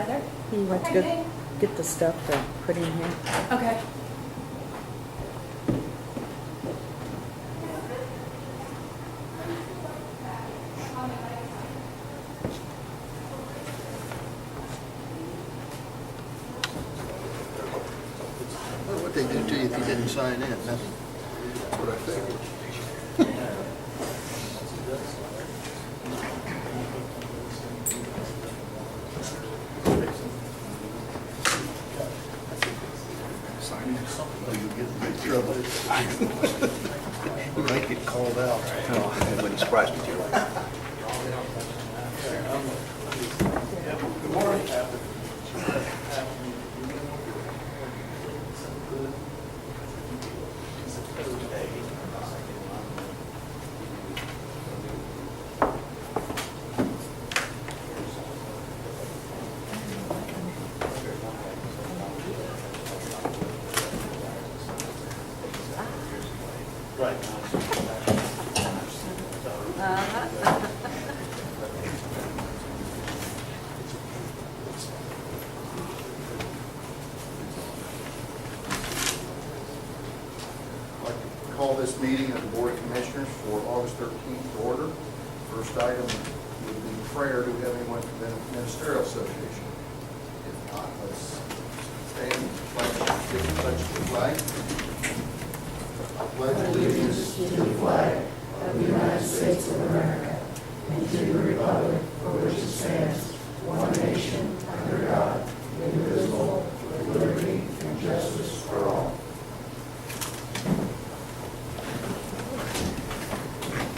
Heather? He went to go get the stuff to put in here. Okay. What they do to you if you didn't sign in? Nothing. What I figured. Sign in something, or you get in big trouble. You might get called out. Oh, that wouldn't surprise me too. Good morning. Call this meeting of the Board of Commissioners for August 13th to order. First item would be prayer. Do we have anyone from the Ministerial Association? If not, let's stand, pledge the flag. I pledge allegiance to the flag of the United States of America and to the republic for which it stands, one nation, under God, indivisible, with liberty and justice for all.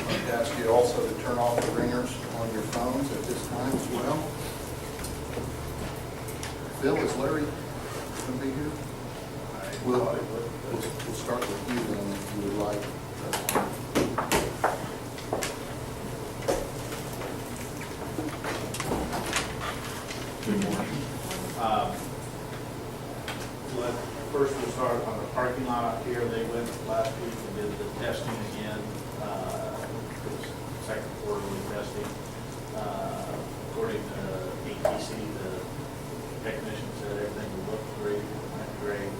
I'd ask you also to turn off the ringers on your phones at this time as well. Bill, is Larry going to be here? We'll start with you then, if you would like. Good morning. First, we'll start on the parking lot out here. They went last week and did the testing again. It was second quarterly testing. According to ATC, the technician said everything would look great, went great.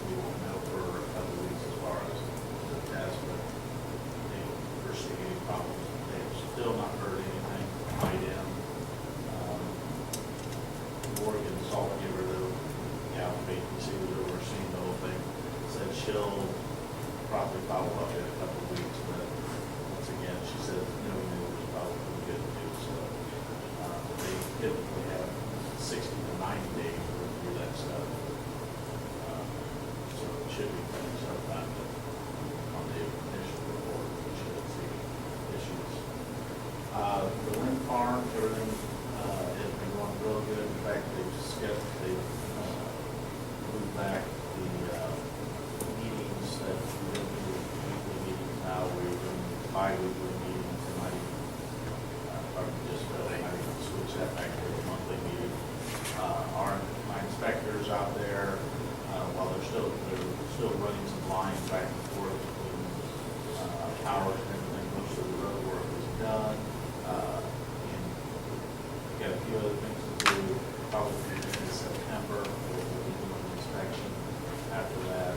We won't know for a couple of weeks as far as the test, but they don't foresee any problems. They've still not heard anything from IDM. Morgan Saltgiver, the gal from ATC was overseeing the whole thing, said she'll probably follow up in a couple of weeks, but once again, she said no news is probably good news. So they typically have 60 to 90 days to review that stuff. So it should be coming sometime on the initial report. We should see issues. The wind farm, everything has been going real good. In fact, they moved back the meetings that we were doing, weekly meetings now. We're doing bi-weekly meetings. They might even, probably just, they might even switch that back to a monthly meeting. My inspectors out there, while they're still running some lines back and forth between towers and everything, most of the road work is done. And we've got a few other things to do, probably in September. We'll be doing an inspection after that.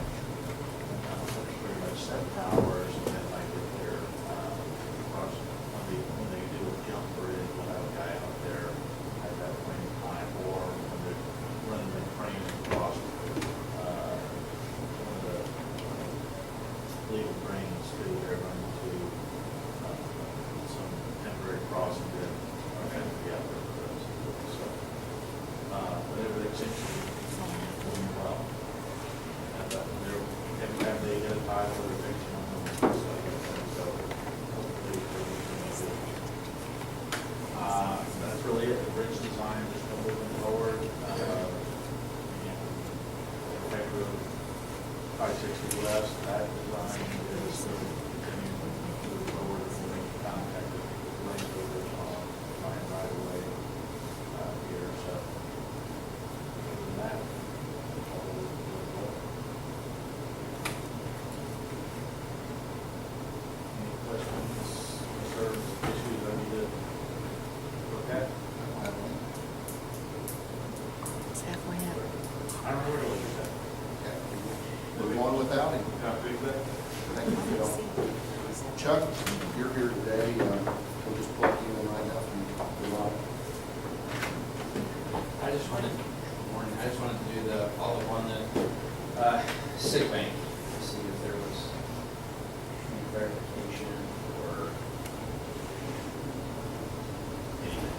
Pretty much 7 hours, and then I get there. When they do a jump bridge, we'll have a guy out there at that point in time, or when they're running the crane across one of the legal drains too. They're running to some temporary crossing that are going to be out there for us. So, but everything seems to be going well. And have they got a title or eviction on them? So hopefully they'll be doing good. That's really it. The bridge design is still moving forward. Road 560 West, that design is still continuing to move forward. We'll make contact with the landowners on Ryan right away here. So other than that, all is good. Any questions, concerns, issues I need to look at? I don't have any. It's halfway up. I don't know where to look at that. Move on without him. How big that? Thank you, Phil. Chuck, you're here today, we'll just plug you in right now from the line. I just wanted to do the, follow on the, sick bank, to see if there was any verification or anything.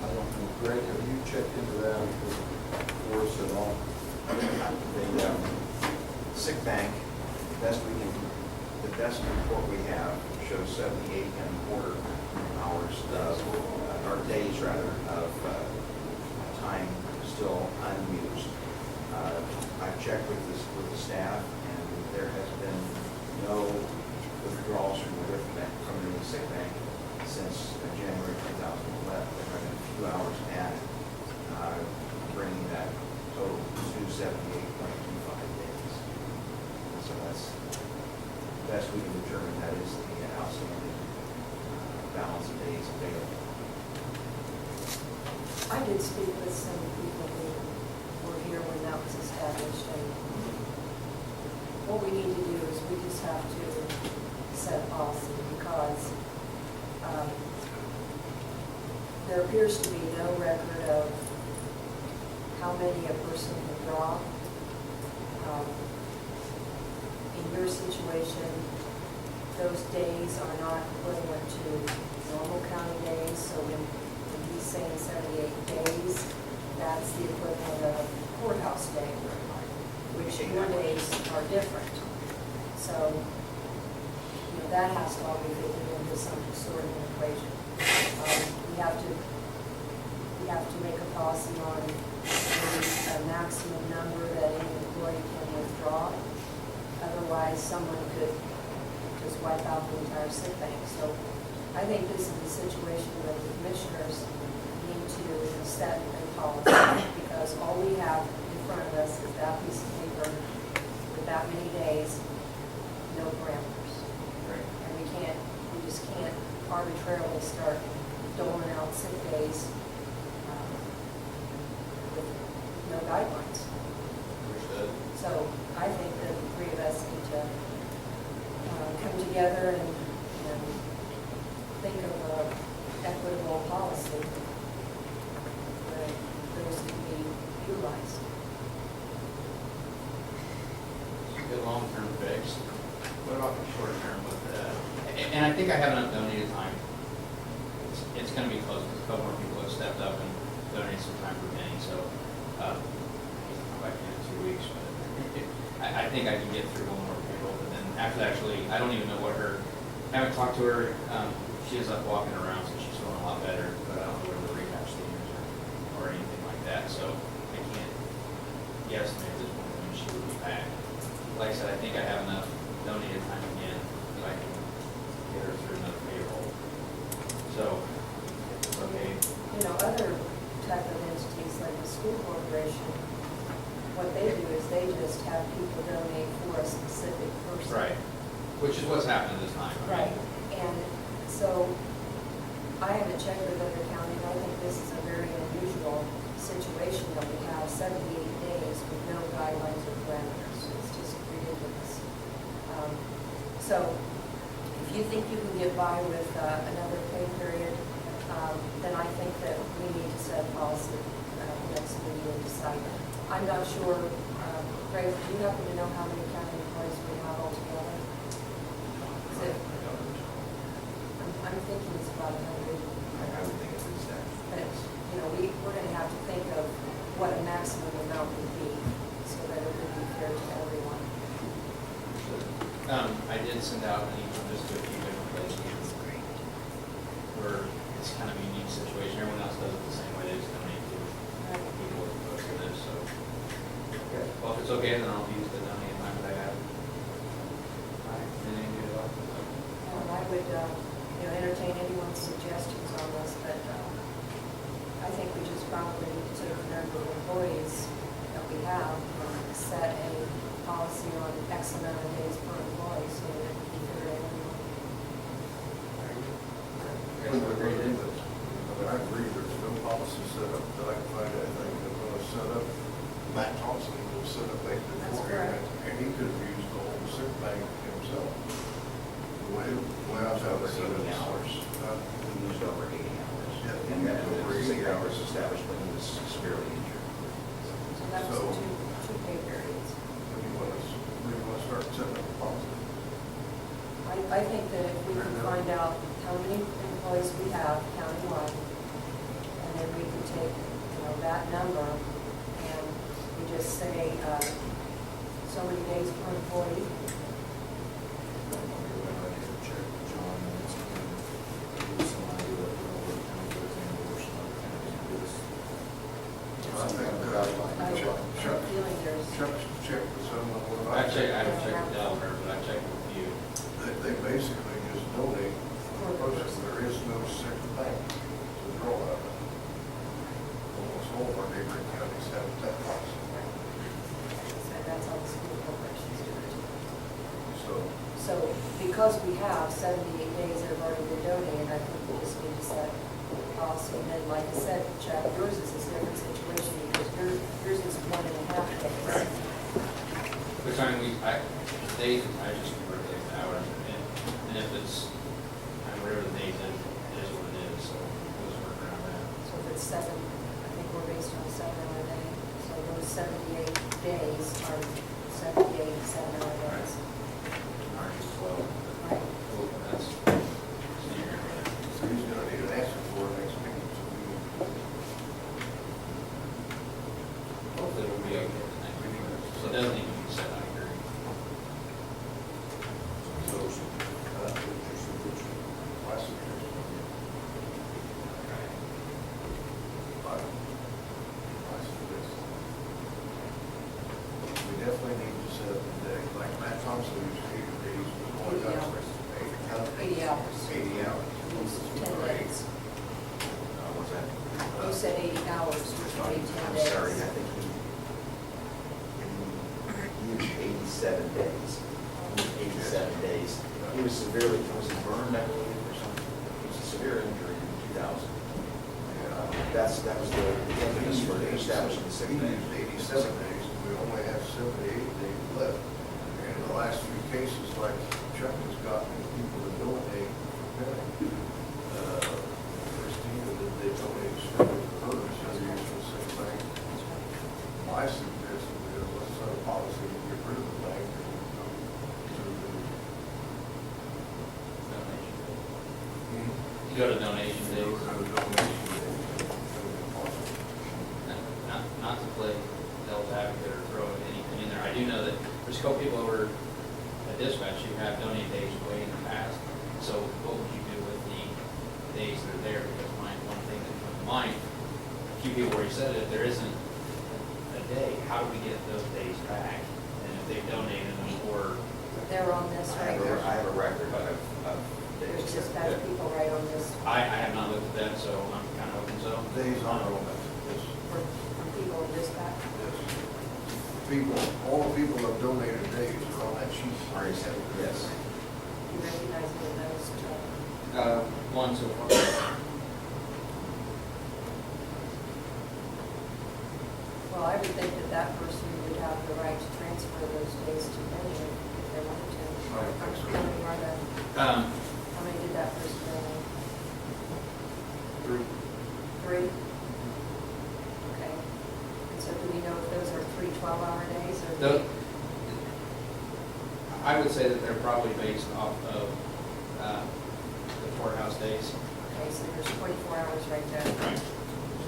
I don't know, Greg, have you checked into that for us at all? The sick bank, the best report we have shows 78 and a quarter hours or days rather, of time still unused. I've checked with the staff, and there has been no withdrawals from the sick bank since January 2011. There have been a few hours added, bringing that total to 78.25 days. So that's the best we can determine. That is the outstanding balance of days available. I did speak with some people who were here when that was established, and what we need to do is we just have to set a policy, because there appears to be no record of how many a person can draw. In your situation, those days are not equivalent to normal county days, so when he's saying 78 days, that's the equivalent of courthouse day, which your days are different. So, that has to all be fitted into some sort of an equation. We have to make a policy on a maximum number that any employee can withdraw. Otherwise, someone could just wipe out the entire sick bank. So I think this is a situation where the commissioners need to set a policy, because all we have in front of us is that piece of paper with that many days, no parameters. And we just can't arbitrarily start doling out sick days with no guidelines. Understood. So I think that the three of us need to come together and think of an equitable policy that those can be utilized. Good long-term fix. What about the short term with that? And I think I have enough donated time. It's going to be close, because a couple more people have stepped up and donated some time for Penny, so I'll come back in 2 weeks. But I think I can get through one more payroll, but then actually, I don't even know what I haven't talked to her. She is up walking around, so she's feeling a lot better, but I don't know where the rehab stands or anything like that, so I can't guesstimate at this point when she will be back. Like I said, I think I have enough donated time again that I can get her through another payroll. So, if it's okay. Other type of entities like the school corporation, what they do is they just have people donate for a specific person. Right. Which is what's happened this time. I mean, Right, and so I haven't checked with other counties. I think this is a very unusual situation that we have 78 days with no guidelines or parameters. It's just ridiculous. So if you think you can get by with another pay period, then I think that we need to set a policy next meeting and decide. I'm not sure, Greg, do you happen to know how many county employees we have altogether? Is it? I'm thinking it's about 100. I would think it's least that. But, we're going to have to think of what a maximum amount would be, so that it would be fair to everyone. I did send out an email just to a few different places where it's kind of a unique situation. Everyone else does it the same way. They just donate to people as opposed to this. So, Okay. well, if it's okay, then I'll use the donated time that I have. All right. Anything to do at all? And I would, entertain anyone's suggestions on this, but I think we just probably need to take the number of employees that we have, set a policy on X amount of days per employee, so that we can figure it out. But I agree, there's no policy set up that I can find anything that was set up could have used the whole sick bank himself. The way I was out Over there. 80 hours. He used over 80 hours. Yeah, he And that used over was 80 sick hours established when he was severely injured. So that was So- two pay periods. We want to start setting up a policy. I think that if we can find out how many employees we have countywide, and then we can take, that number, and we just say, so many days per employee. I think I have a feeling there's, Chuck checked with someone. I haven't checked with Delaware, but I checked with you. They basically just donate For the person. person. There is no sick bank to draw out of. Almost all of our neighboring counties have that policy. so that's how the school corporations do it. So, So because we have 78 days that have already been donated, I think we just need to set a policy. And then, like I said, Chuck, yours is a different situation because yours is 1.5 days. Which I mean, I just convert it to hours, and if it's, whatever the days in, it is what it is, so we'll just work around that. So if it's 7, I think we're based on a 7-hour day. So those 78 days are 78 7-hour days. Ours is 12. Right. Oh, that's, so you're gonna get it. so he's gonna need an answer for it next meeting, so we can. Hopefully it'll be okay the next meeting. So it doesn't need to be set, I agree. So, my suggestion. My suggestion. We definitely need to set up a day, like Matt Thompson used to 80 days, was only 80 got hours. 80 80 hours. 80 hours. It's 10 days. What's that? You said 80 hours, which would be 10 I'm days. sorry, I think he used 87 days. 87 days. He was severely, was he burned, I believe, or something? It was a severe injury in 2000. That was the impetus for establishing the sick He bank. used 87 days, and we only have 78 days left. And in the last few cases, like Chuck has gotten people to donate for him. Christina, that they donate straight to her, so they use the sick bank. My suggestion is let's set a policy to get rid of the bank and go to Donation. You go to donation the, days. go to donation day. Not to play devil's advocate or throw anything in there. I do know that there's a couple people over at dispatch who have donated days way in the past. So what would you do with the days that are there? Because one thing that comes to mind, a few people already said it, if there isn't a day, how do we get those days back? And if they've donated them or, They're on this I right here. have a record of There's days. dispatch people right on this I have not looked at that, so I'm kind of hoping so. Days on it, yes, for people in dispatch. yes. People, all the people that have donated days are on that sheet. Yes. You recognize me in those, Chuck? One so far. Well, I would think that that person would have the right to transfer those days to many if they wanted to. I don't think so. How many are there? How many did that person donate? 3. 3? Okay. And so do we know if those are 3 12-hour days or? I would say that they're probably based off of the courthouse days. Okay, so there's 24 hours right there. Right.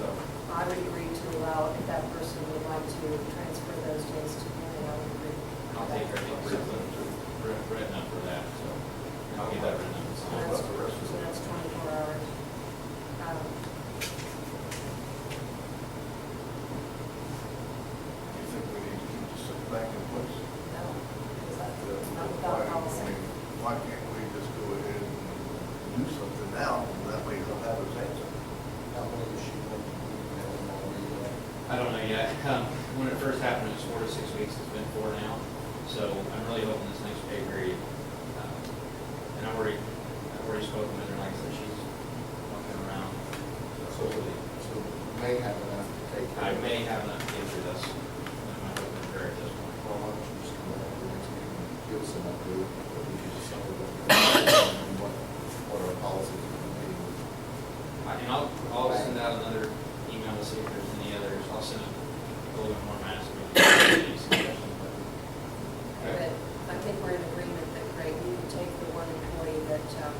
So, I would agree to allow, if that person would like to transfer those days to me, I would agree. I'll take her, written up for that, so I'll get that written up. So that's 24 hours. Do you think we need to keep the sick bank in place? No, because that's not Why, without I policy. mean, why can't we just go ahead and do something now, and that way he'll have his answer? How long is she going to be? I don't know yet. When it first happened, it was 4 to 6 weeks. It's been 4 now. So I'm really hoping this next pay period, and I've already spoken with her, like I said, she's walking around. So hopefully, So may have enough to take care I of it. may have enough to get through this. I'm not hoping to at this point. Well, why don't you just come back to the next do, but we should just something that what our policies are going to be. And I'll send out another email to see if there's any others. I'll send a little bit more massive. But I think we're in agreement that, Greg, you can take the one employee that Chuck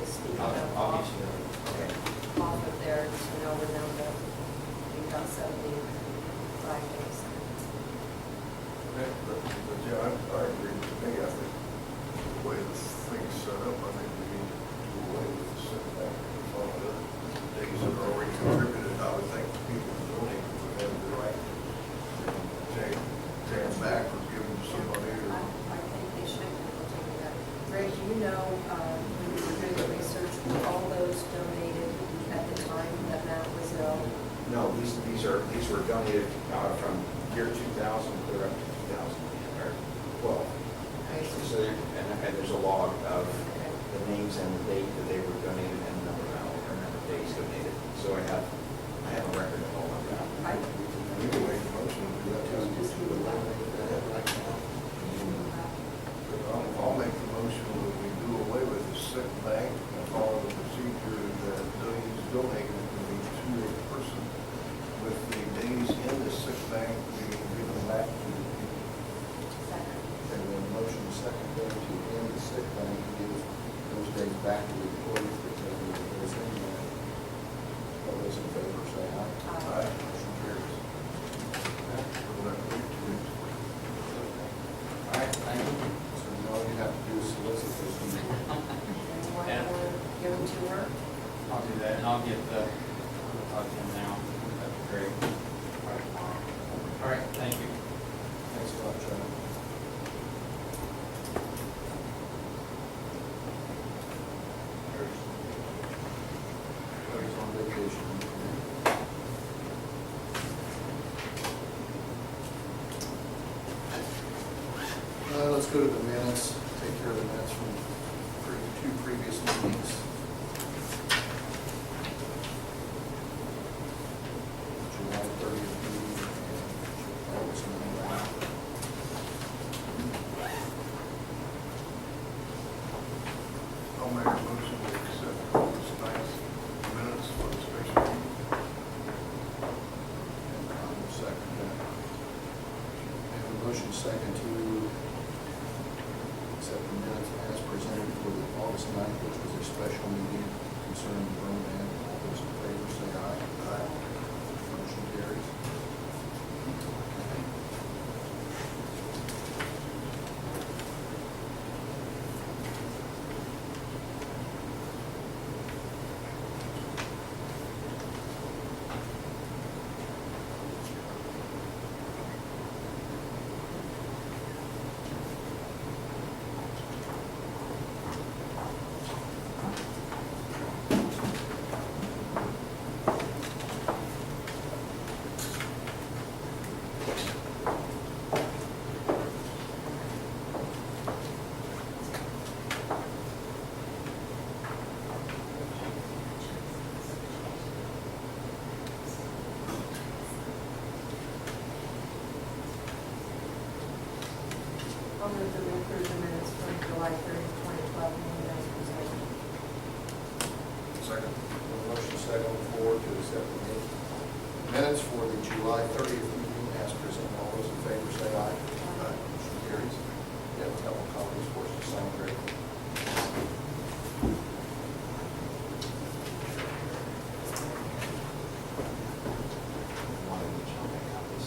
is speaking of I'll off get you Okay. of there, so now we're down to, we've got 75 days. But yeah, I agree with me. I think the way this thing's set up, I think we need to do away with the setback. All the days that are already contributed, I would think people in zoning would have the right to take them back or give them to somebody or. I think they should continue that. Greg, do you know, when you were doing the research, were all those donated at the time that Matt was ill? No, these were donated from year 2000 clear up to 2012. Okay, So and there's a log of the names and the date that they were donated and the number of days donated. So I have a record of all of that. We can make a motion to do that. I'll make the motion that we do away with the sick bank and follow the procedure that those donated can be to a person with the days in the sick bank being given back to the people. And then motion second then to end the sick bank and give those days back to the employees because of those in there. All those in favor say aye. Aye. Motion carries. We'll have to wait 2 weeks. All right, thank you. So now all you have to do is solicit this meeting. Anyone Yeah. want to give them to her? I'll do that, and I'll get I'll talk to him now. That'd be great. All right, thank you. Thanks a lot, Trevor. Everybody's on vacation. Let's go to the minutes, take care of the minutes from two previous meetings. July 30th meeting and August 9th. I'll make a motion to accept this night's minutes for the special meeting. And I will second that. I have a motion second to accept the minutes as presented for the August 9th, which was a special meeting concerning the burn ban. All those in favor say aye. Aye. Motion carries. I'll move that we approve the minutes from July 30th, 2012, meeting as presented. Second. A motion second on the floor to accept the minutes for the July 30th meeting as presented. All those in favor say aye. Aye. Motion carries. You have a couple copies for us to sign, Greg. One of each, I'll make copies.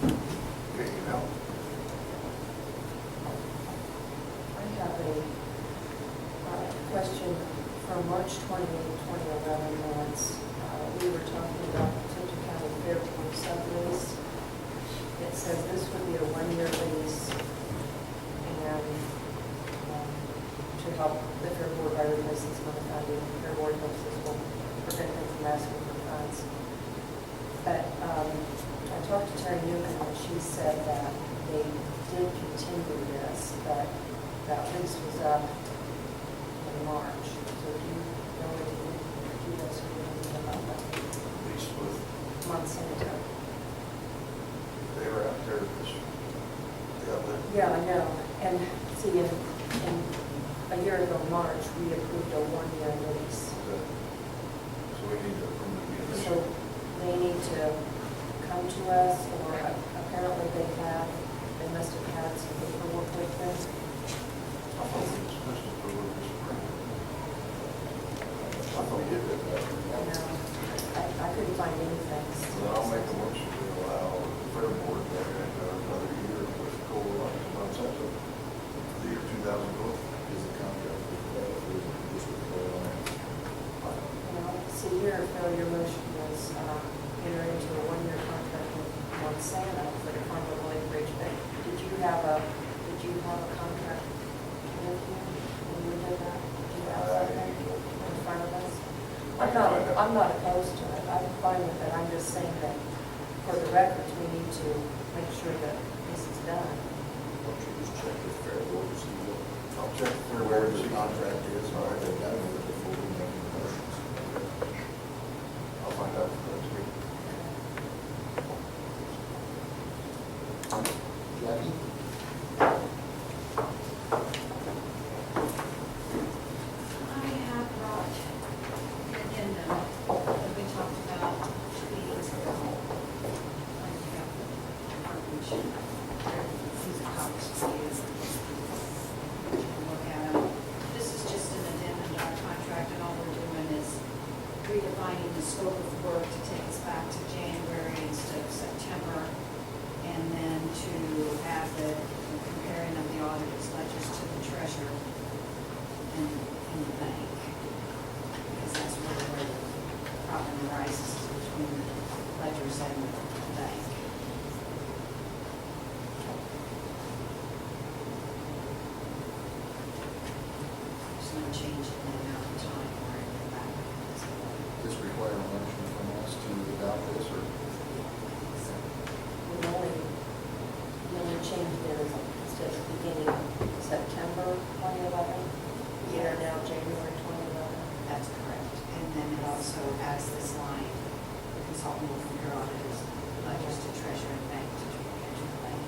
Okay, now. I have a question from March 28, 2011 minutes. We were talking about the Tipton County airport sublease. It says this would be a one-year lease, and to help the Fair Board by replacing some of the funding. Fair Board hopes this will prevent them from asking for funds. But I talked to Terry Newcomb, and she said that they did continue this, but that lease was up in March. So do you know anything, do you guys know anything about that? Least with, Monsanto. they were out there this, Yeah, I know. And see, in a year ago, March, we approved a one-year lease. so we need to approve it again this So year. they need to come to us, or apparently they must have had some paperwork with them. I thought we were supposed to approve it this spring. I thought we did that. I know. I couldn't find anything. Well, I'll make a motion to allow the Fair Board to have another year with Coal Lines Monsanto for the year 2012. Is the contract with that, or is it just with the line? See here, Phil, your motion was enter into a one-year contract with Monsanto for the Congo Lake Bridge. But did you have a contract with you when you did that? Did you have something in front of us? I'm not opposed to it. I'm fine with it. I'm just saying that for the records, we need to make sure that this is done. Why don't you just check with Fair Board to see what, I'll check the Fair where Board the and see. contract is, and what they've done with it before we make any motions. I'll find out for next week. Jackie? I have brought an agenda that we talked about 2 meetings ago. I have garbage. These are copies for you. You can look at them. This is just an addendum to our contract, and all we're doing is redefining the scope of work to take us back to January instead of September, and then to add the comparing of the auditor's ledgers to the treasurer in the bank. Because that's really where the problem arises, is between the ledgers and the bank. There's no change in the amount of time or anything back. Does this require a motion from us to adopt this, or? The only change there is instead of beginning September 2011, we are now January 2011. That's correct. And then it also adds this line, the consultant will compare auditors, ledgers to treasurer and bank to treasurer and bank.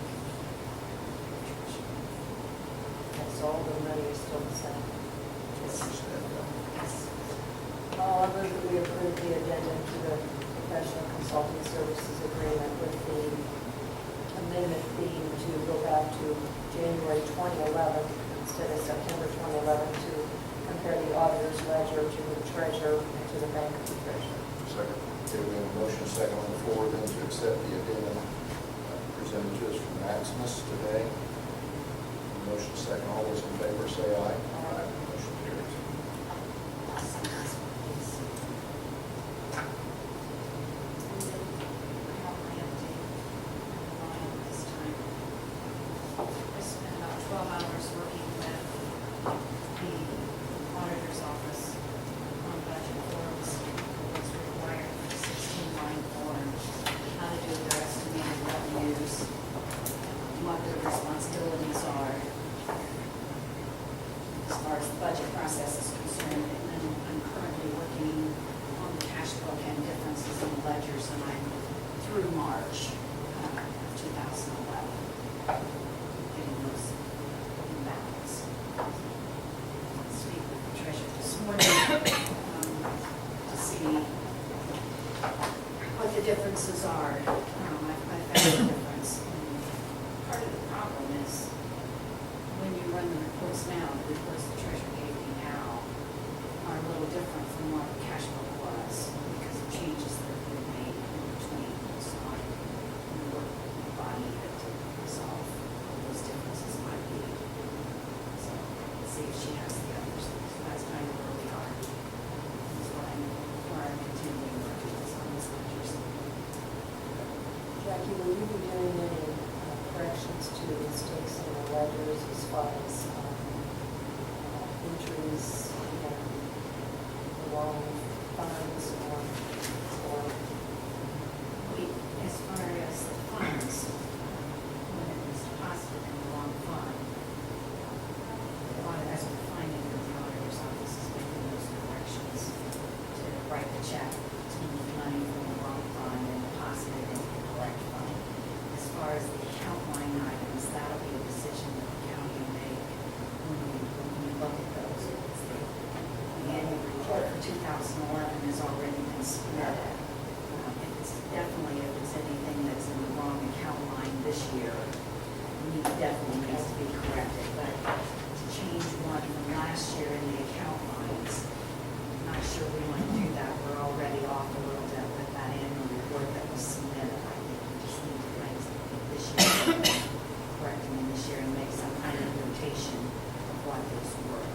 And so all the money is still the same. Let's just add that. Yes. I move that we approve the addendum to the professional consulting services agreement with the amendment being to go back to January 2011 instead of September 2011 to compare the auditor's ledger to the treasurer and to the bank of the treasurer. Second. Okay, we have a motion second on the floor then to accept the addendum presented to us from Maximus today. Motion second, all those in favor say aye. Aye. Motion carries. I spent about 12 hours working with the auditor's office on budget forms, what's required for the 16-line form, how to do their estimated revenues, what their responsibilities are as far as the budget process is concerned. And then I'm currently working on the cash flow and differences in the ledgers, and I'm through March 2011. Getting those in balance. Speak with the treasurer this morning to see what the differences are. I found a difference. And part of the problem is when you run the reports now, the reports the treasurer gave me now are a little different from what the cash flow was because of changes that have been made in between. So I'm working with the body to resolve what those differences might be. So let's see if she has the others. So that's kind of where we are. That's why I'm continuing working on these ledgers. wrong funds or, We, as far as the funds, when it was deposited in the wrong fund, the audit, as we find it in the auditor's office, is making those corrections to write the check, to move money from the wrong fund and deposit it into the correct fund. As far as the account line items, that'll be a decision that the county will make when we look at those. The annual report for 2011 has already been submitted. If it's definitely, if it's anything that's in the wrong account line this year, definitely needs to be corrected. But to change one from last year in the account lines, I'm not sure we want to do that. We're already off a little bit with that annual report that was submitted. I think we just need to bring something this year, correct them this year and make some kind of notation of what those were.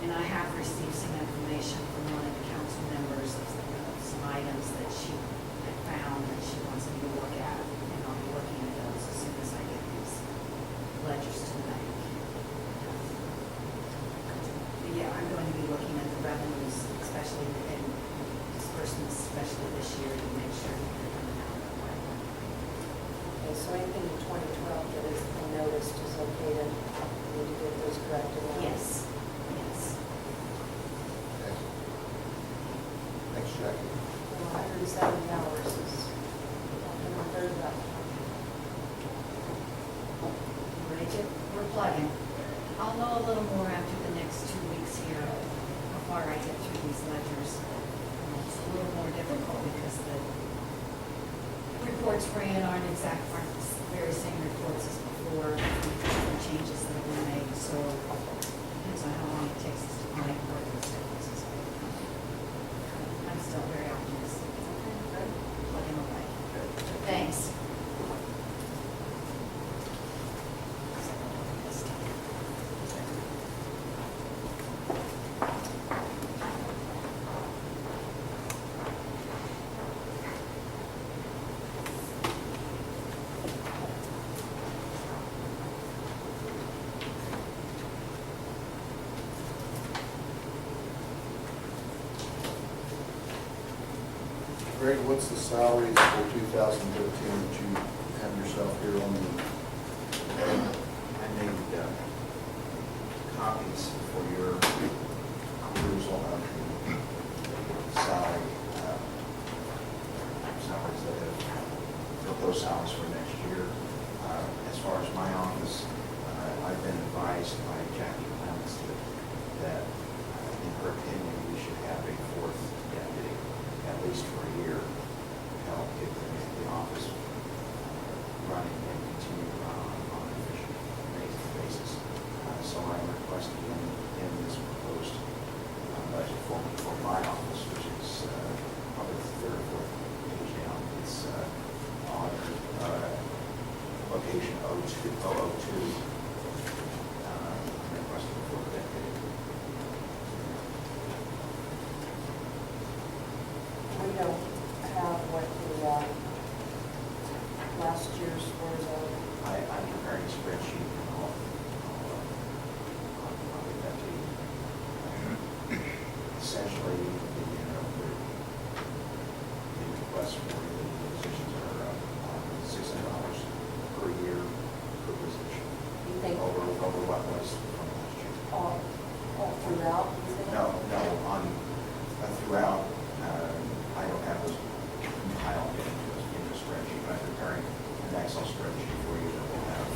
And I have received some information from one of the council members of some items that she had found that she wants me to look at. And I'll be looking at those as soon as I get these ledgers to the bank. But yeah, I'm going to be looking at the revenues, especially in disbursements, especially this year, to make sure that they're coming out the right way. okay, so anything in 2012 that is unnoticed is okay to, need to get those corrected now? Yes, yes. Okay. Thanks, Jackie. 170 hours is often a third of that. Ready to, we're plugging. I'll know a little more after the next 2 weeks here, how far I get through these ledgers. It's a little more difficult because the reports ran aren't the very same reports as before, the changes that were made, so depends on how long it takes us to find where those differences are. I'm still very optimistic. Plugging away. Thanks. Greg, what's the salaries for 2013 that you have yourself here on the? I made copies for your perusal of the salary, salaries that have proposed salaries for next year. As far as my office, I've been advised by Jackie Clemens that in her opinion, we should have a fourth deputy, at least for a year, to help get the office running and continue to run on an efficient basis. So I'm requesting in this proposed budget for my office, which is probably the third or fourth page down. It's on location 002. I'm requesting for the deputy. We don't have what the last year's scores are. I'm preparing a spreadsheet and I'll get that to you. Essentially, the request for the positions are $600 per year per position. You think Over what was from last year. all throughout, you think? No, throughout, I don't have those compiled into a spreadsheet, but I'm preparing an Excel spreadsheet for you that will have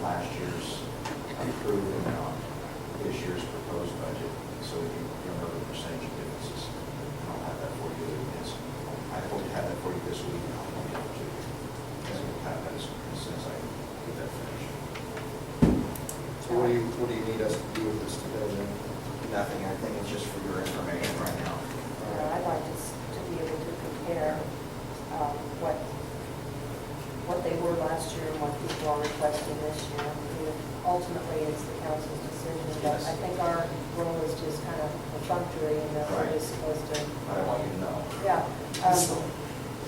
last year's approved amount, this year's proposed budget, so that you'll know the percentage differences. And I'll have that for you. I hope to have that for you this week, and I'll get it to you. So we'll have that as soon as I get that finished. So what do you need us to do with this today then? Nothing, I think it's just for your information right now. I'd like to be able to compare what they were last year and what people are requesting this year. I mean, ultimately, it's the council's decision, but Yes. I think our role is just kind of perfunctory and that we're Right. just supposed to. But I want you to know. Yeah. So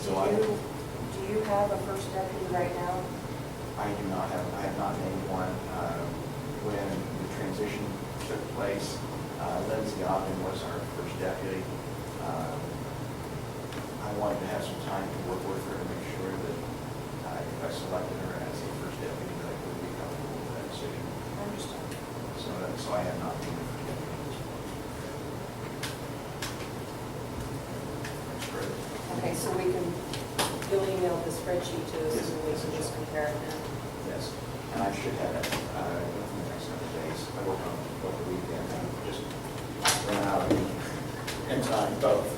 Do you have a first deputy right now? I have not named one. When the transition took place, Lindsay Ogden was our first deputy. I wanted to have some time to work with her to make sure that if I selected her as the first deputy, that I would be comfortable with that decision. I understand. So I have not been for deputy at this point. That's great. Okay, so we can, you'll email the spreadsheet to us Yes. and we can just compare it then. Yes, and I should have it within the next couple of days. I work on it over the weekend and just ran out in time both.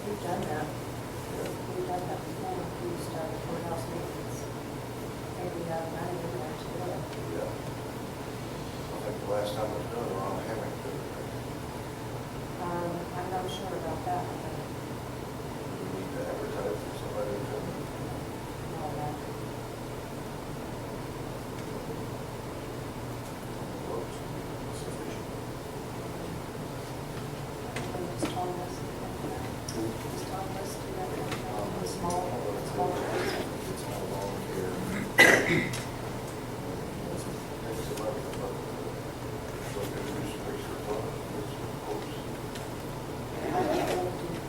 We've done that. We've done that before. We used to have courthouse maintenance. I think we have money in there to do it. Yeah. I think the last time it was done, Ron Hammock did it. I'm not sure about that. We need to advertise for somebody to come in. No, no. Looks sufficient. Just Tom West, just Tom West, do that, the small trees. It's not volunteer. Takes a lot of money. So we can do some research on it, get some quotes.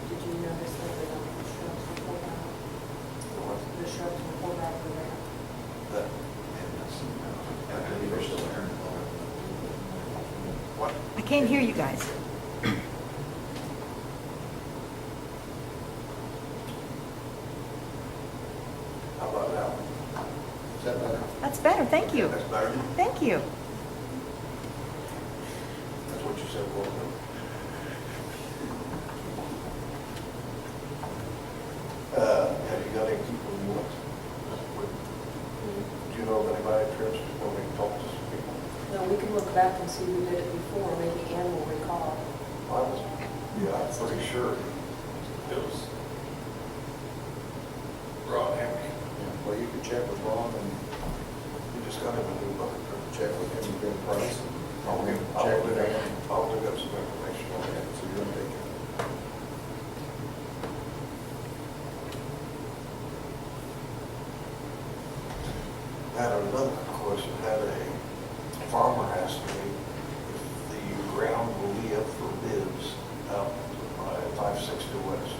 Did you notice that the shrubs were pulled out? The shrubs were pulled out of the ramp? That, I believe they're still there. what? I can't hear you guys. How about now? Is that better? That's better, thank you. That's better? Thank you. That's what you said, wasn't it? Have you got any people you want? Do you know of anybody interested? Want me to talk to some people? No, we can look back and see who did it before, maybe Ann will recall. I was, yeah, I'm pretty sure it was Ron Hammock. Well, you can check with Ron and You just got him a new bucket truck. check with him and get a price. I'll Check look with up, Ann. I'll look up some information on that. So you'll take it. Had another question, had a farmer ask me if the ground will be up for bids out by 560 West.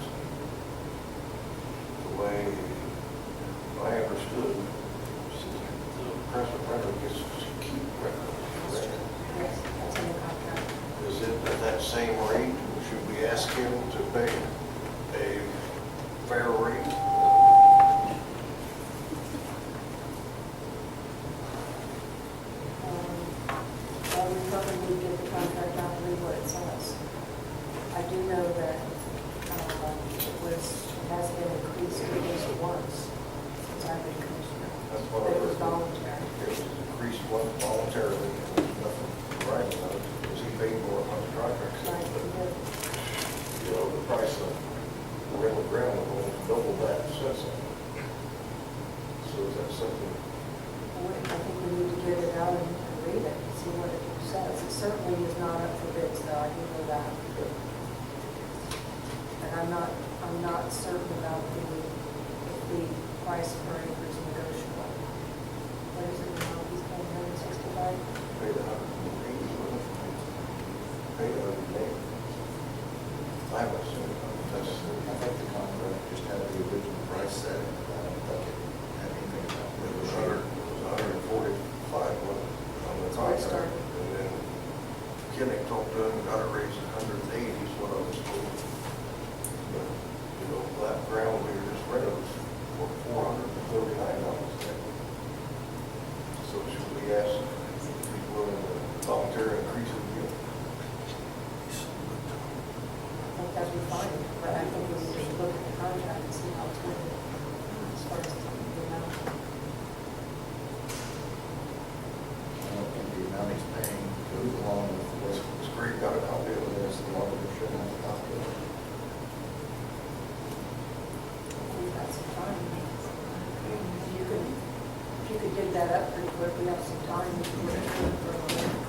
The way I understood, the present renter gets to keep record. Yes, that's in the contract. Is it at that same rate, or should we ask him to pay a fair rate? Well, we probably need to get the contract out and read what it says. I do know that it has been increased at least once since I've been commissioner. That's what I But it was heard. voluntary. It was increased one voluntarily, and there's nothing right about it, because he paid more on the contract. Right, we did. You know, the price of rental ground was almost double that since then. So is that something, I think we need to get it out and read it, and see what it says. It certainly is not up for bids, though, I do know that. And I'm not certain about if the price per acre is negotiable. What is it now, he's paying $165? paid $180, wasn't it? Paid $180. I haven't seen it, that's, I think the contract just had the original price set, and I don't think it had anything about it was 145 on the That's contract. where it started. And then Kenny talked to him and got it raised to 180 is what I was told. But, you know, that ground we just rented was for $439. So should we ask if he's willing to volunteer increase it again? I think that'd be fine, but I think we need to look at the contract and see how it's written as far as the amount.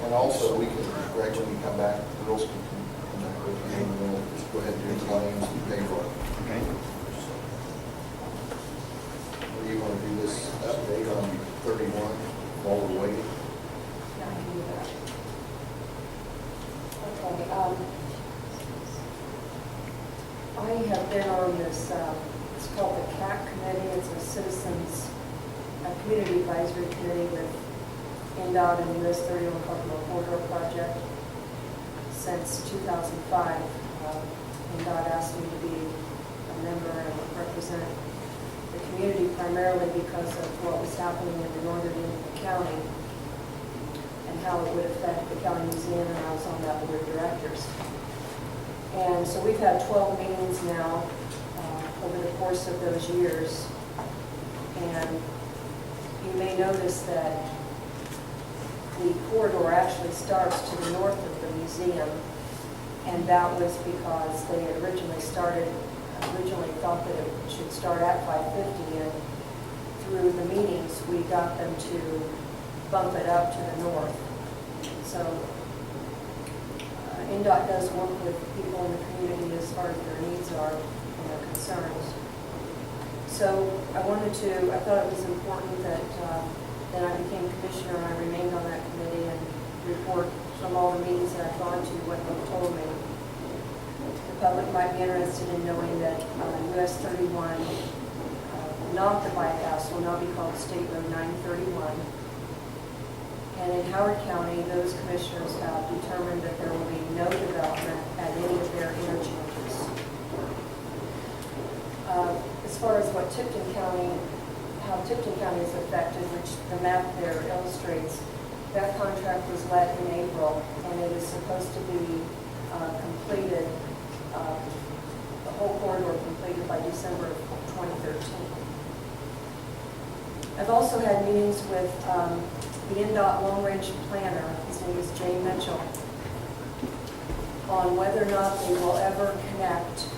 And also, we can, Greg, when you come back, the girls can come back with you, and we'll just go ahead and do claims and pay for it. Okay. Or you want to do this update on 31 while we're waiting? Yeah, I can do that. Okay, I have been on this, it's called the CAC committee, it's a citizens, community advisory committee with NDOT and US 31 Kokomo Corridor project since 2005. NDOT asked me to be a member and represent the community primarily because of what was happening in the northern end of the county and how it would affect the county museum, and I was on that board of directors. And so we've had 12 meetings now over the course of those years. And you may notice that the corridor actually starts to the north of the museum. And that was because they had originally thought that it should start at 550. And through the meetings, we got them to bump it up to the north. So NDOT does work with people in the community as far as their needs are and their concerns. So I thought it was important that then I became commissioner and I remained on that committee and report from all the meetings that I've gone to what they told me. The public might be interested in knowing that US 31, not the bypass, will now be called State Road 931. And in Howard County, those commissioners have determined that there will be no development at any of their interchanges. As far as what how Tipton County is affected, which the map there illustrates, that contract was let in April, and it is supposed to be completed, the whole corridor completed by December of 2013. I've also had meetings with the NDOT long-range planner, his name is Jay Mitchell, on whether or not they will ever connect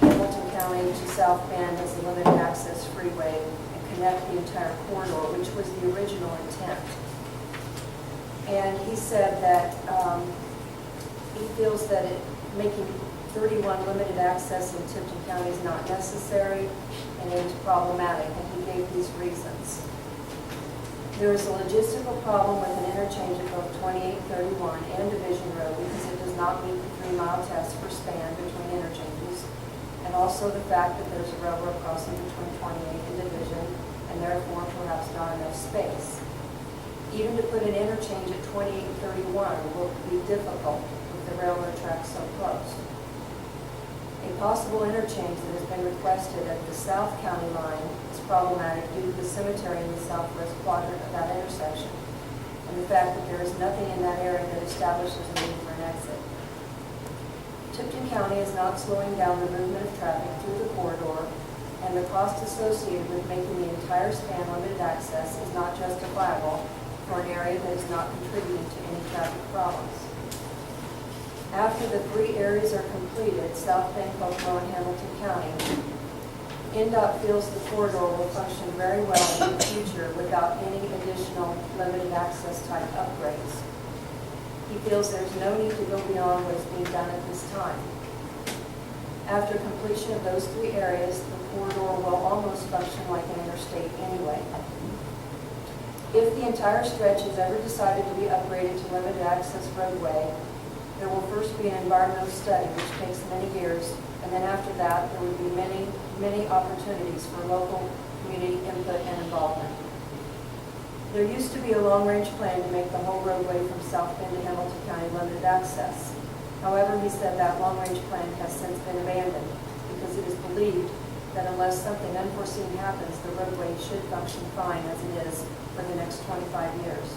Hamilton County to South Bend as a limited access freeway and connect the entire corridor, which was the original intent. And he said that he feels that making 31 limited access in Tipton County is not necessary and it is problematic, and he gave these reasons. There is a logistical problem with an interchange at both 2831 and Division Road because it does not meet the 3-mile test for span between interchanges, and also the fact that there's a railroad crossing between 28 and Division, and therefore perhaps not enough space. Even to put an interchange at 28 and 31 will be difficult with the railroad tracks so close. A possible interchange that has been requested at the South County line is problematic due to the cemetery in the southwest quadrant of that intersection and the fact that there is nothing in that area that establishes a need for an exit. Tipton County is not slowing down the movement of traffic through the corridor, and the cost associated with making the entire span limited access is not justifiable for an area that is not contributing to any traffic problems. After the 3 areas are completed, South Bend, Kokomo, and Hamilton County, NDOT feels the corridor will function very well in the future without any additional limited access type upgrades. He feels there's no need to go beyond what is being done at this time. After completion of those 3 areas, the corridor will almost function like an interstate anyway. If the entire stretch is ever decided to be upgraded to limited access roadway, there will first be an environmental study, which takes many years, and then after that, there will be many, many opportunities for local community input and involvement. There used to be a long-range plan to make the whole roadway from South Bend to Hamilton County limited access. However, he said that long-range plan has since been abandoned because it is believed that unless something unforeseen happens, the roadway should function fine as it is for the next 25 years.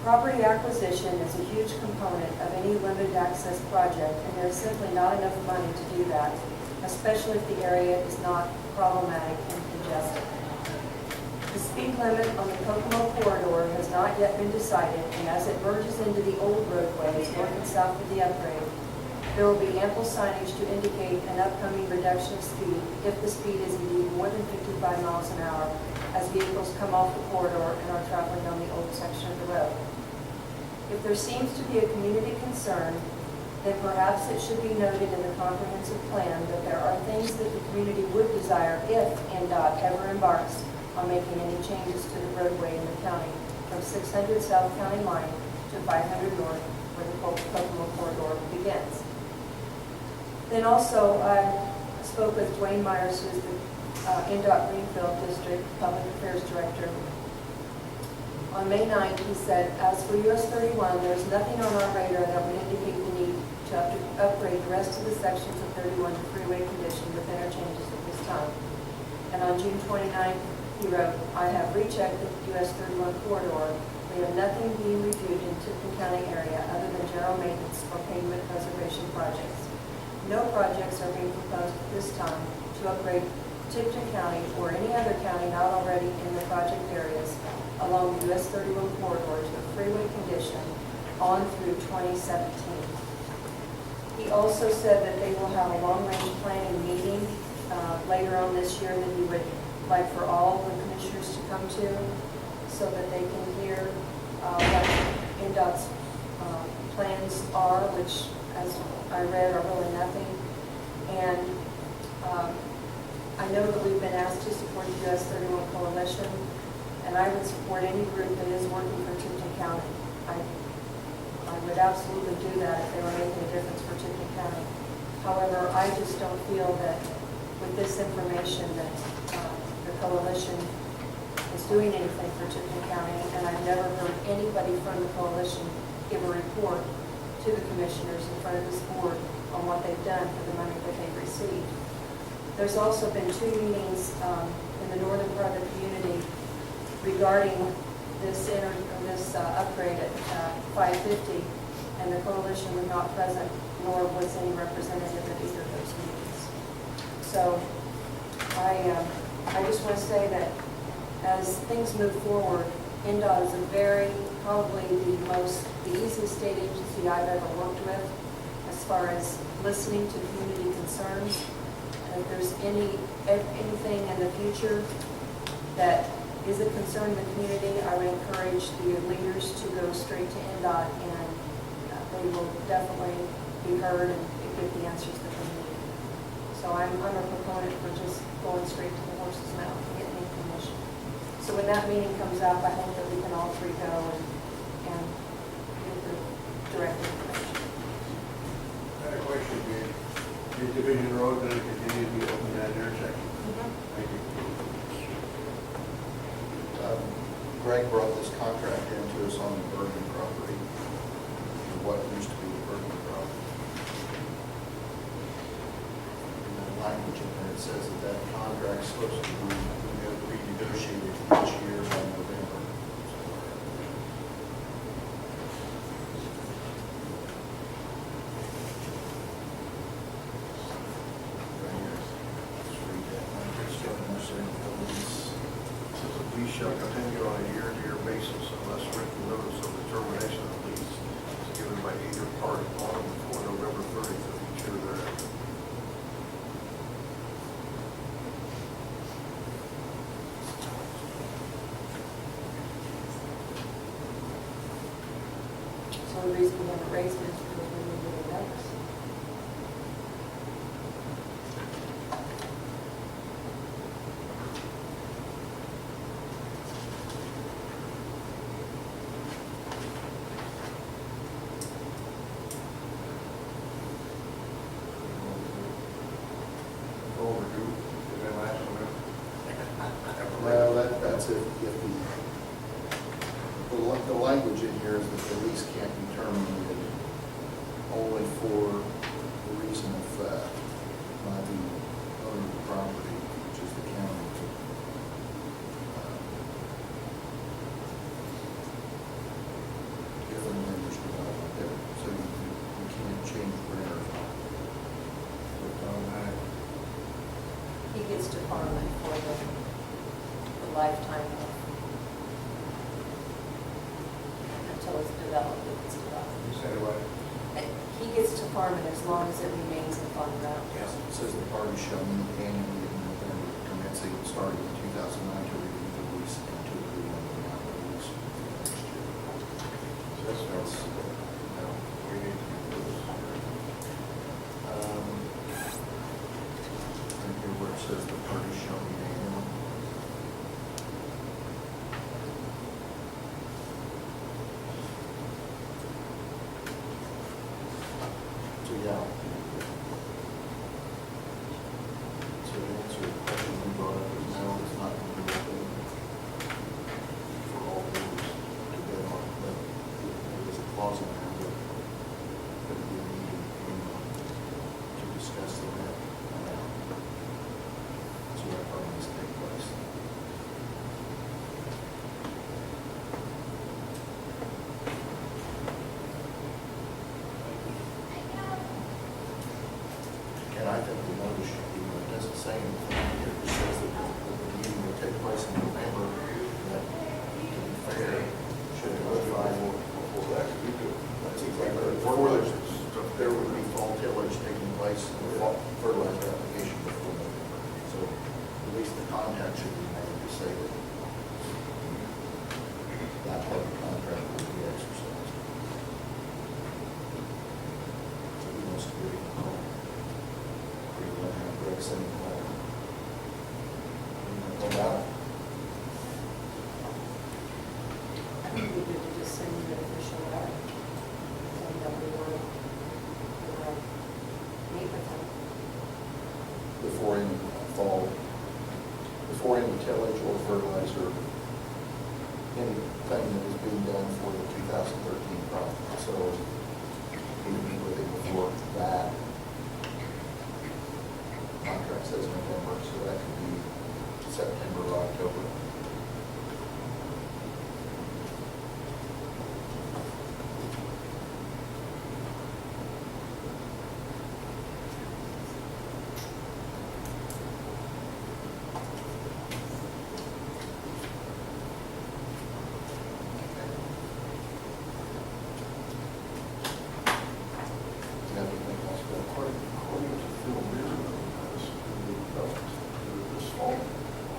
Property acquisition is a huge component of any limited access project, and there is simply not enough money to do that, especially if the area is not problematic and congested. The speed limit on the Kokomo corridor has not yet been decided, and as it merges into the old roadways north and south of the upgrade, there will be ample signage to indicate an upcoming reduction of speed if the speed is indeed more than 55 miles an hour as vehicles come off the corridor and are traveling on the old section of the road. If there seems to be a community concern, then perhaps it should be noted in the comprehensive plan that there are things that the community would desire if NDOT ever embarks on making any changes to the roadway in the county from 600 South County Line to 500 North, where the Kokomo corridor begins. Then also, I spoke with Dwayne Myers, who is the NDOT Greenfield District Public Affairs Director. On May 9th, he said, as for US 31, there's nothing on our radar that would indicate the need to upgrade the rest of the sections of 31 to freeway condition with interchanges at this time. And on June 29th, he wrote, I have rechecked the US 31 corridor. We have nothing being reviewed in Tipton County area other than general maintenance or pavement preservation projects. No projects are being proposed at this time to upgrade Tipton County or any other county not already in the project areas along the US 31 corridor to a freeway condition on through 2017. He also said that they will have a long-range planning meeting later on this year that he would like for all the commissioners to come to so that they can hear what NDOT's plans are, which, as I read, are really nothing. And I know that we've been asked to support the US 31 Coalition, and I would support any group that is working for Tipton County. I would absolutely do that if they were making a difference for Tipton County. However, I just don't feel that with this information that the coalition is doing anything for Tipton County, and I've never heard anybody from the coalition give a report to the commissioners in front of this board on what they've done for the money that they've received. There's also been 2 meetings in the northern part of the community regarding this upgrade at 550, and the coalition was not present, nor was any representative at either of those meetings. So I just want to say that as things move forward, NDOT is probably the easiest state agency I've ever worked with as far as listening to community concerns. And if there's anything in the future that is a concern in the community, I would encourage the leaders to go straight to NDOT, and they will definitely be heard and get the answers that they need. So I'm a proponent for just going straight to the horse's mouth and getting information. So when that meeting comes up, I hope that we can all 3 go and get the direct information. I had a question, is Division Road going to continue to be open at intersection? Thank you. Greg brought this contract into us on the Bergen property, or what used to be the Bergen property. In the language in there, it says that contract's supposed to be renegotiated each year by November. Lease shall continue on a year-to-year basis unless written notice of the termination of the lease is given by either party on or before November 30th of each year thereafter. So the reason we haven't raised it is because we didn't get a notice. Overdue, is that last one? Well, that's if the language in here is that the lease can't be terminated only for the reason of by the owner of the property, which is the county. If the language development there, so you can't change the renter. He gets to farm it for the lifetime of, until it's developed, if it's developed. You said what? And he gets to farm it as long as it remains in farm ground. Yes, it says the party shall meet annually in November, commencing starting in 2009 to review the lease and to agree on the amount of the lease for the next year. So that's clause in there that would be needed to discuss the rent amount. So that part needs to take place. And I think the notice should be, it doesn't say anything, it just says that the meeting will take place in November, that, to be fair, should notify. Before that, we do. That's exactly, before there would be fall tillage taking place, and fertilizer application before November. So at least the contact should be made to say that that part of the contract will be exercised. So we must do it home. We will have Greg send it home. No doubt. I think we could just send you an official letter, saying that we want to meet with them. Before any fall, before any tillage or fertilizer, anything that is being done for the 2013 crop. So we meet with it before that. Contract says November, so that could be September or October. Everything else good. According to Phil Beer, this will be developed this fall,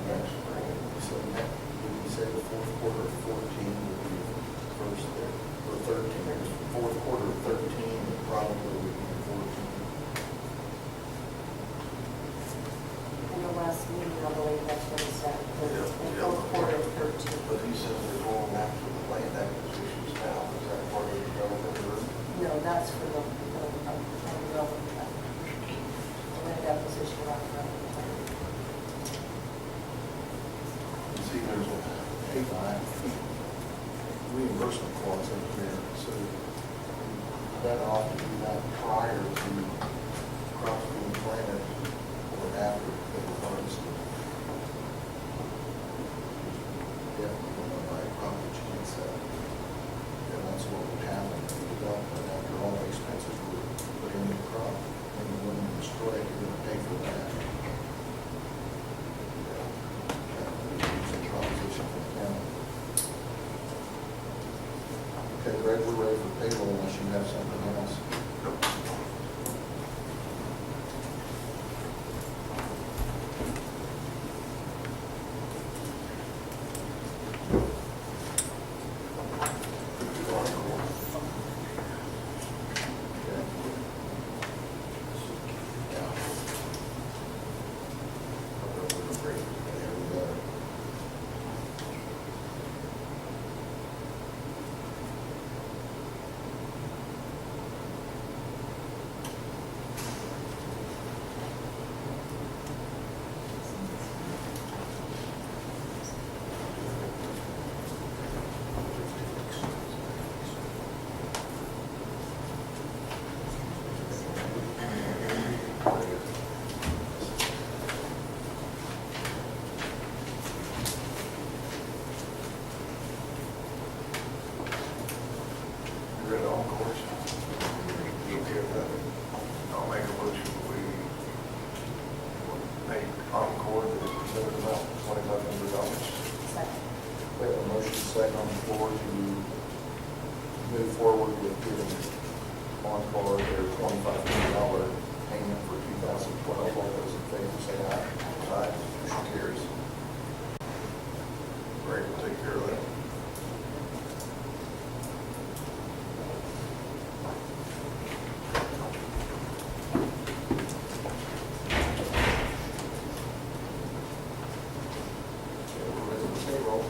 next spring. So that, did we say the fourth quarter of 14 would be the first there, or 13, fourth quarter of 13, and probably would be 14. In the last meeting, I believe that's what he said, Yeah, the yeah. fourth quarter of 13. But he says they're going after the land acquisitions now. Is that part of the development or? No, that's for the land acquisition lot. You see, there's a pay-by reimbursement clause in here, so that ought to do that prior to crops being planted or after they were harvested. Definitely want to buy a crop that you can sell. And that's what would happen in the development after all the expenses were put in the crop. And when you destroy it, you're going to pay for that. Proposition for the county. Okay, Greg, we're ready for payroll unless you have something else. Red on course. You okay with that? I'll make a motion, we pay Encore the limit amount, $2,500. Second. We have a motion second on the floor to move forward with giving Encore their $2,500 payment for 2012. All those in favor say aye. Aye. Motion carries. Greg will take care of that. Okay, we're ready for payroll.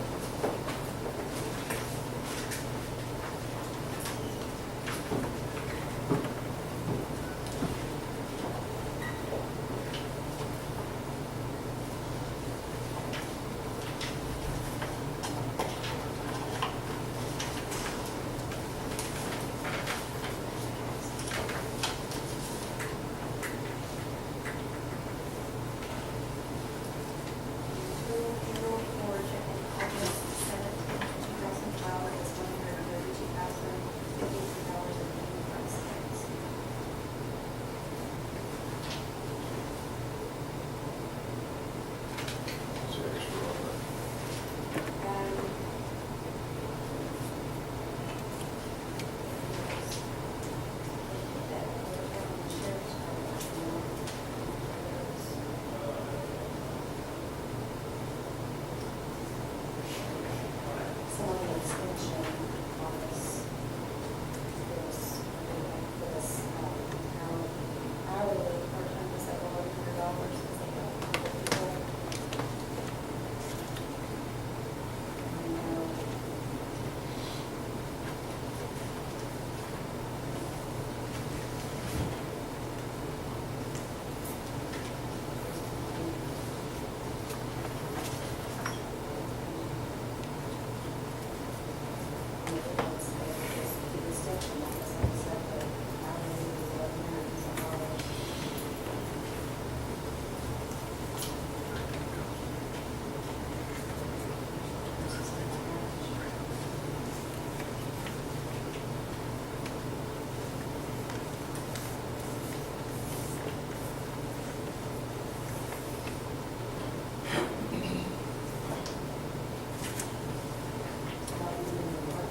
And if it wants to pay for this, the extension, I guess I said that hourly is $1,100.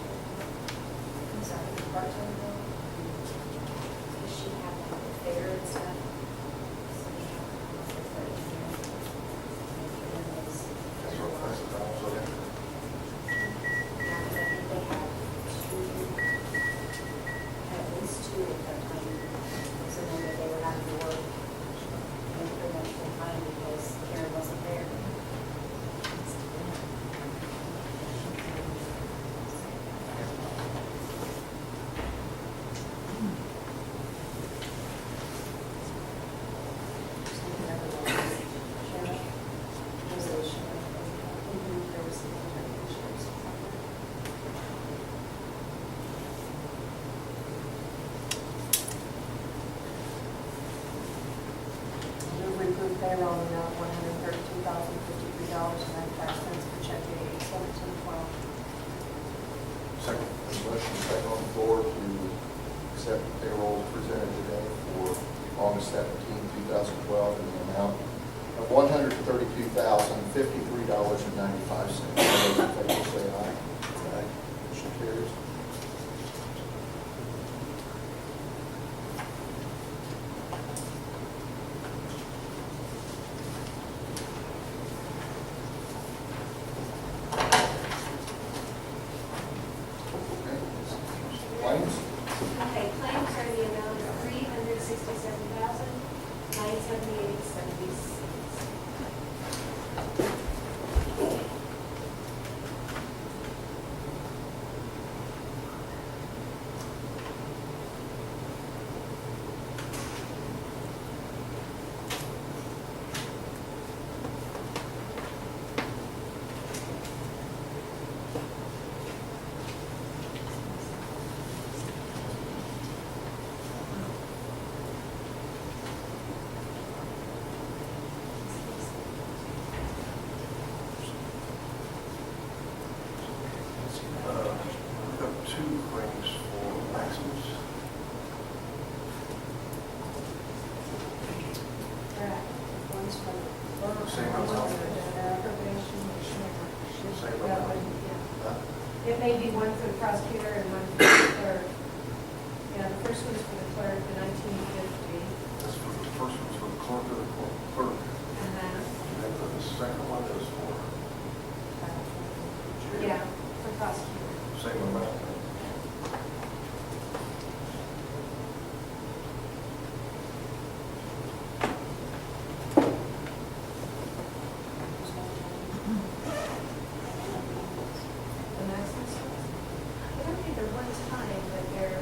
I'm sorry, the part-time girl? Does she have like the fair and stuff? So we have to come up with her email. And put in those. That's what, that's the time, so that. Yeah, 'cause I think they have two, at least two at that time. So then that they would have to work in production time because Karen wasn't there. We approved payroll amount $132,053.95 for check date 17/12. Second. Motion second on the floor to accept the payroll presented today for August 17, 2012, in the amount of $132,053.95. All those in favor say aye. Aye. Motion carries. Claims? Okay, claims are the amount of $367,978.76. We have two claims for Maximus. Correct. One's from. Same amount. Probation. Same That amount. one, yeah. Huh? It may be one for the prosecutor and one for the clerk. Yeah, the first one's for the clerk, the 1950. That's for the first one's for the clerk of the clerk. And then, And then the second one is for jail. yeah, for prosecutor. Same amount. The Maximus ones? I don't think they're one time, but they're,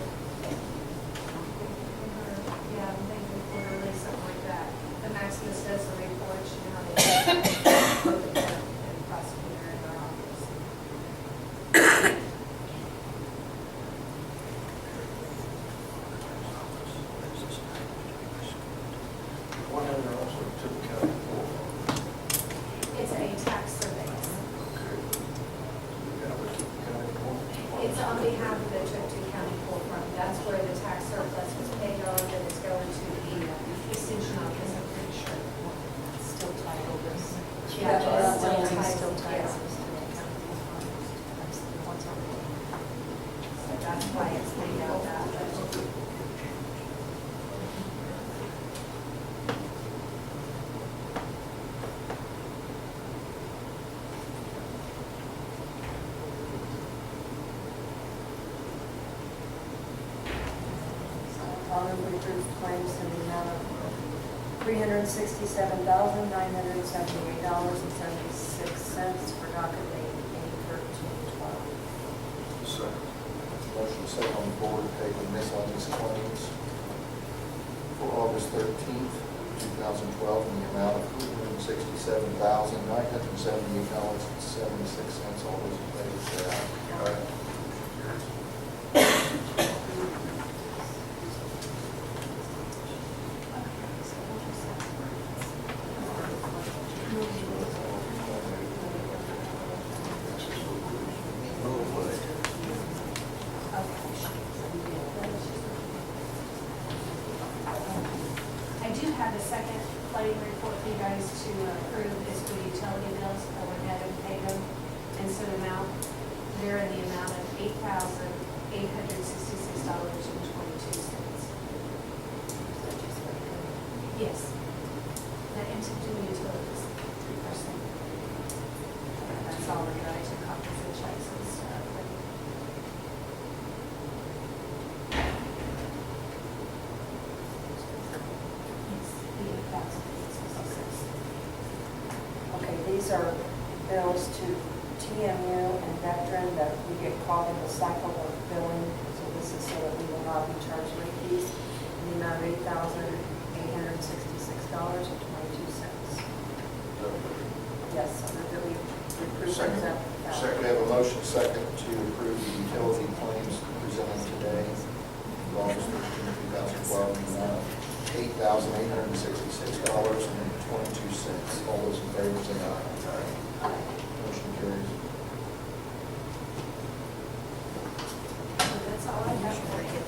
yeah, maybe quarterly, something like that. The Maximus does the reports, you know, they put the clerk and prosecutor in their office. One of them also to the county court. It's a tax survey. Okay. Yeah, we took the county court. It's on behalf of the Tipton County Court Room. That's where the tax surplus was paid on, and it's going to the extension office, I'm pretty sure. Still titled this. Yeah, it's still Still titled, titled. yeah. That's the ones on the. So that's why it's paid out that way. I'll move we approve claims in the amount of $367,978.76 for docket date 8/13/12. Second. Motion second on the floor to pay the miscellaneous claims for August 13th, 2012, in the amount of $367,978.76. All those in favor say aye. Aye. The second claim report for you guys to approve is for utility bills. I went ahead and paid them in some amount. They're in the amount of $8,866.22. Yes. The Tipton utilities. That's all we're going to copies and checks and stuff. Okay, these are bills to TMU and veteran that we get caught in the cycle of billing. So this is so that we will not be charged late fees in the amount of $8,866.22. Yes, so that we approve Second. that. Second, we have a motion second to approve the utility claims presented today, August 13, 2012, in the amount of $8,866.22. All those in favor say aye. Motion carries. That's all I have for you.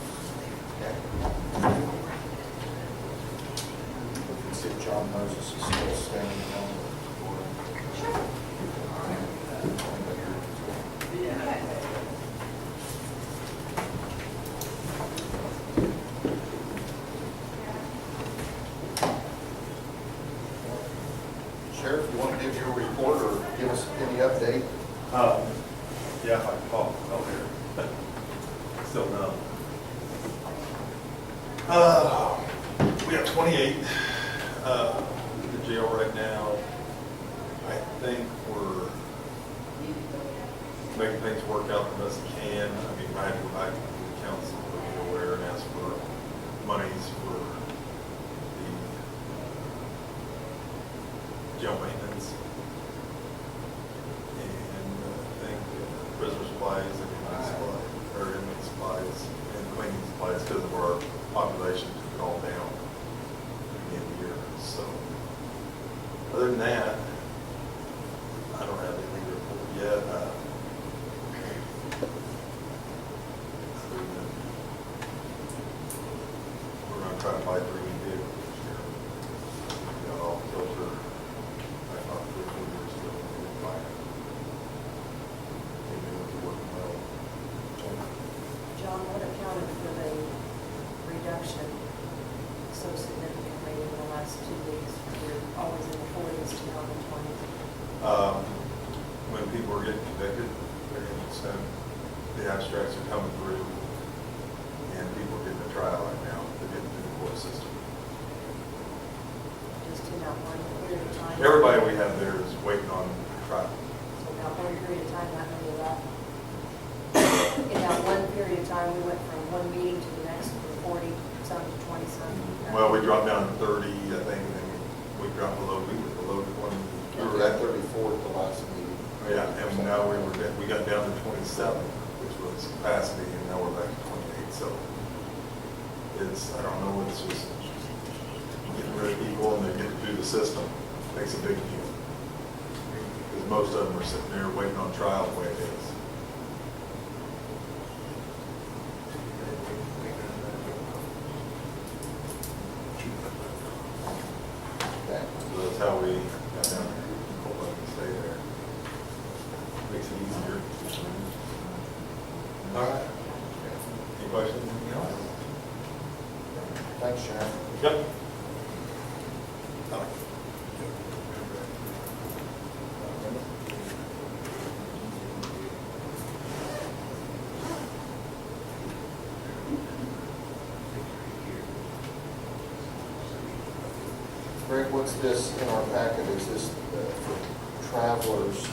We can see if John Moses is still standing on the board. Sure. Sheriff, you want to give your report or give us any update? Yeah, I talk out here. Still no. We have 28 in the jail right now. I think we're making things work out the best we can. I mean, I had to go back to the council to be aware and ask for monies for the jail maintenance. And I think prisoner supplies and inmate supplies, or inmate supplies and cleaning supplies because of our population took it all down at the beginning of the year. So, other than that, I don't have anything to report yet. Other than we're going to try to buy 3 new vehicles this year. We got all filter. I thought 3 years ago we didn't buy it. They knew it was working well. John, what accounted for the reduction so significantly in the last 2 weeks? We're always in the 40s to now in the 20s. When people are getting convicted, they're going to send, the abstracts are coming through, and people are getting a trial right now. They're getting through the court system. Just in that one period of time. Everybody we have there is waiting on trial. So in that one period of time, not many left. In that one period of time, we went from one meeting to the next, from 40 some to 20 some. Well, we dropped down to 30, I think, and then we dropped below, we were below 20. We were at 34 at the last meeting. Yeah, and now we got down to 27, which was capacity, and now we're back to 28. So it's, I don't know, it's just getting rid of people and they get through the system makes a big deal. Because most of them are sitting there waiting on trial the way it is. Okay. So that's how we got down there. Hope I can stay there. Makes it easier. All right. Any questions? Anything else? Thanks, Sheriff. Yep. Greg, what's this in our packet? Is this for travelers?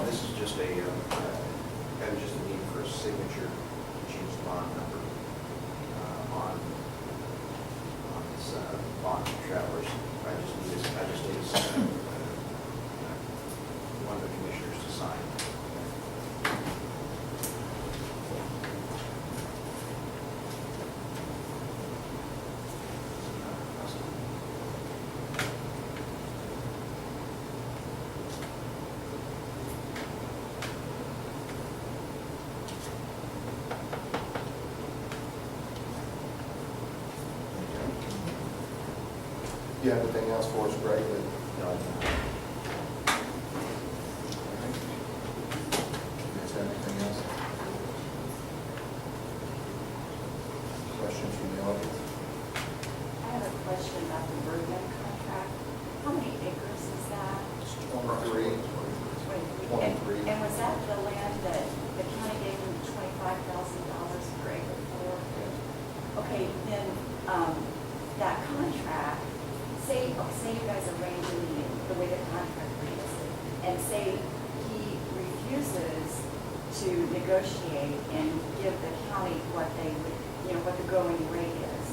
This is just a, kind of just a need for a signature to change the bond number on this bond for travelers. I just need one of the commissioners to sign. you have anything else for us, Greg? No, You guys have anything else? Questions from the audience? I have a question about the Bergman contract. How many acres is that? It's 23. 23. And was that the land that the county gave them $25,000 per acre for? Okay, then, that contract, say you guys arrange a meeting, the way the contract reads, and say he refuses to negotiate and give the county what they would, what the going rate is.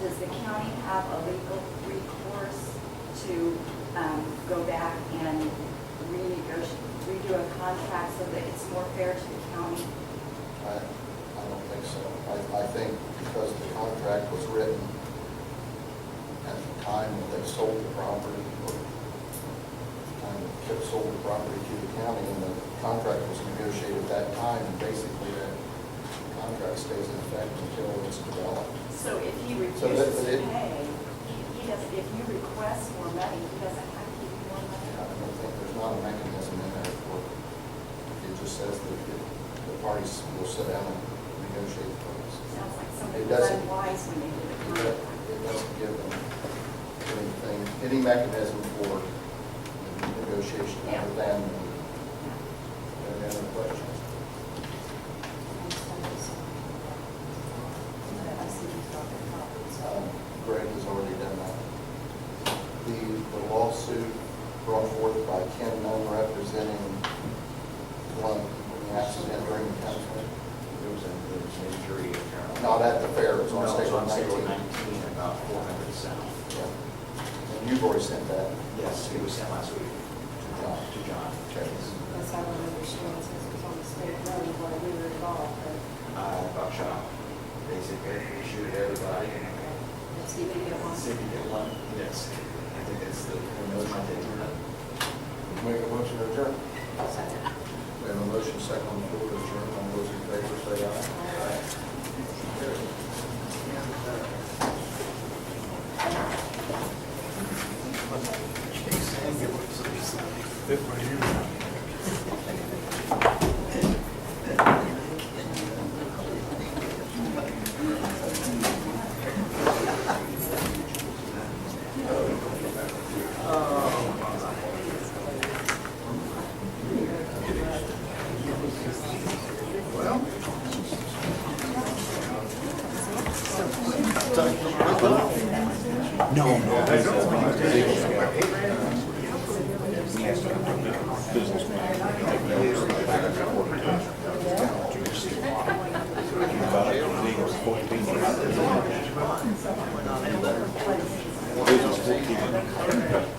Does the county have a legal recourse to go back and redo a contract so that it's more fair to the county? I don't think so. I think because the contract was written at the time that they sold the property, or the time that Kip sold the property to the county, and the contract was negotiated at that time, and basically that contract stays in effect until it's developed. So if he So refuses that- to pay, he doesn't, if you request more money, he doesn't have to give you more I money? don't think there's not a mechanism in there for, it just says that the parties will sit down and negotiate the price. Sounds like somebody It was doesn't- unwise when they did the It contract. doesn't give them anything, any mechanism for negotiation Yeah. other than, any other questions? I see you talking about it. Greg has already done that. The lawsuit brought forth by Ken Nunn representing Glenn, the accident during the council. There was an injury apparently. Not at the fair, it was on No, it State was Road on State Road 19. 19, about 400 south. Yeah. And you've already sent that. Yes, it was sent last week John. to John. Okay. Yes, I don't understand, since it was on the state road while we were involved, but Buckshot. Basically, we shoot at everybody and let's see if we get one. see if you get one. Yes. I think that's the, that's my take on it. Make a motion to adjourn. Second. We have a motion second on the floor to adjourn. All those in favor say aye. Aye. Carried. Business bookkeeping.